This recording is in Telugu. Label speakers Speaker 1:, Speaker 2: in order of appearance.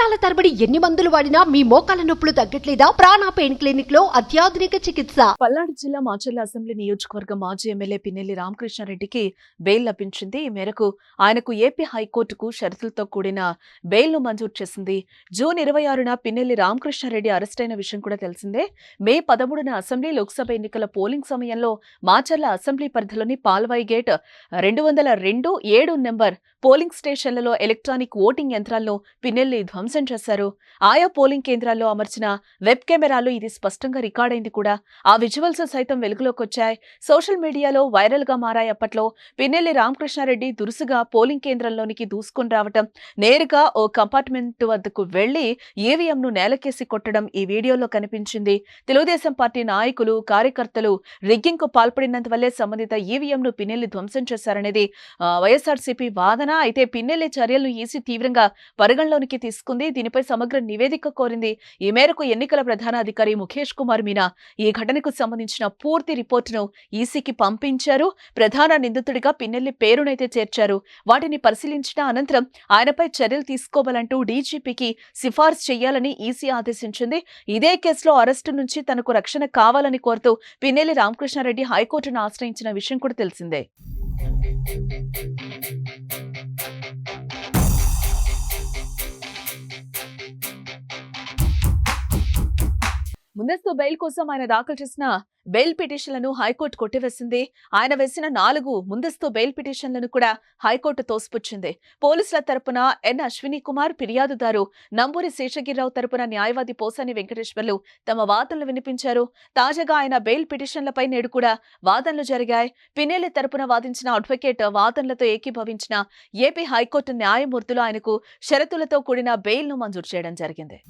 Speaker 1: సంవత్సరాల తరబడి ఎన్ని మందులు వాడినా మీ మోకాల నొప్పులు తగ్గట్లేదా? ప్రాణ పెయిన్ క్లినిక్ లో అత్యాధునిక చికిత్స.
Speaker 2: పల్నాడు జిల్లా మాచర్ల అసెంబ్లీ నియోజకవర్గం మాజీ ఎమ్మెల్యే పిన్నెల్లి రామకృష్ణారెడ్డికి బెయిల్ లభించింది. ఈ మేరకు ఆయనకు ఏపీ హైకోర్టుకు షరతులతో కూడిన బెయిల్ను మంజూరు చేసింది. జూన్ 26న పిన్నెల్లి రామకృష్ణారెడ్డి అరెస్టైన విషయం కూడా తెలిసిందే. మే 13న అసెంబ్లీ, లోక్సభ ఎన్నికల పోలింగ్ సమయంలో మాచర్ల అసెంబ్లీ పరిధిలోని పాల్వాయి గేట్ 202, 7 నెంబర్ పోలింగ్ స్టేషన్లలో ఎలక్ట్రానిక్ ఓటింగ్ యంత్రాలను పిన్నెల్లి ధ్వంసం చేశారు. ఆయా పోలింగ్ కేంద్రాల్లో అమర్చిన వెబ్ కెమెరాలు ఇది స్పష్టంగా రికార్డైంది కూడా. ఆ విజువల్స్ సైతం వెలుగులోకి వచ్చాయి. సోషల్ మీడియాలో వైరల్ గా మారాయి. అప్పట్లో పిన్నెల్లి రామకృష్ణారెడ్డి దురుసుగా పోలింగ్ కేంద్రంలోనికి దూసుకుని రావటం, నేరుగా ఓ కంపార్ట్మెంట్ వద్దకు వెళ్లి ఈవీఎంను నేలకేసి కొట్టడం ఈ వీడియోలో కనిపించింది. తెలుగుదేశం పార్టీ నాయకులు, కార్యకర్తలు రిగ్గింగ్ కు పాల్పడినందువల్లే సంబంధిత ఈవీఎంను పిన్నెల్లి ధ్వంసం చేశారనేది వైఎస్ఆర్సీపీ వాదన. అయితే పిన్నెల్లి చర్యలను ఈసీ తీవ్రంగా పరిగణలోనికి తీసుకుంది. దీనిపై సమగ్ర నివేదిక కోరింది. ఈ మేరకు ఎన్నికల ప్రధాన అధికారి ముఖేష్ కుమార్ మీనా ఈ ఘటనకు సంబంధించిన పూర్తి రిపోర్టును ఈసీకి పంపించారు. ప్రధాన నిందితుడిగా పిన్నెల్లి పేరునైతే చేర్చారు. వాటిని పరిశీలించిన అనంతరం ఆయనపై చర్యలు తీసుకోవాలంటూ డీజీపీకి సిఫార్సు చేయాలని ఈసీ ఆదేశించింది. ఇదే కేసులో అరెస్టు నుంచి తనకు రక్షణ కావాలని కోరుతూ పిన్నెల్లి రామకృష్ణారెడ్డి హైకోర్టును ఆశ్రయించిన విషయం కూడా తెలిసిందే. ముందస్తు బెయిల్ కోసం ఆయన దాఖలు చేసిన బెయిల్ పిటిషన్లను హైకోర్టు కొట్టివేసింది. ఆయన వేసిన 4 ముందస్తు బెయిల్ పిటిషన్లను కూడా హైకోర్టు తోసిపుచ్చింది. పోలీసుల తరపున ఎన్ అశ్విని కుమార్, ఫిర్యాదుదారు నంబూరి శేషగిరిరావు తరపున న్యాయవాది పోసాని వెంకటేశ్వర్లు తమ వాదనలు వినిపించారు. తాజాగా ఆయన బెయిల్ పిటిషన్లపై నేడు కూడా వాదనలు జరిగాయి. పిన్నెల్లి తరపున వాదించిన అడ్వకేట్ వాదనలతో ఏకీభవించిన ఏపీ హైకోర్టు న్యాయమూర్తులు ఆయనకు షరతులతో కూడిన బెయిల్ను మంజూరు చేయడం జరిగింది.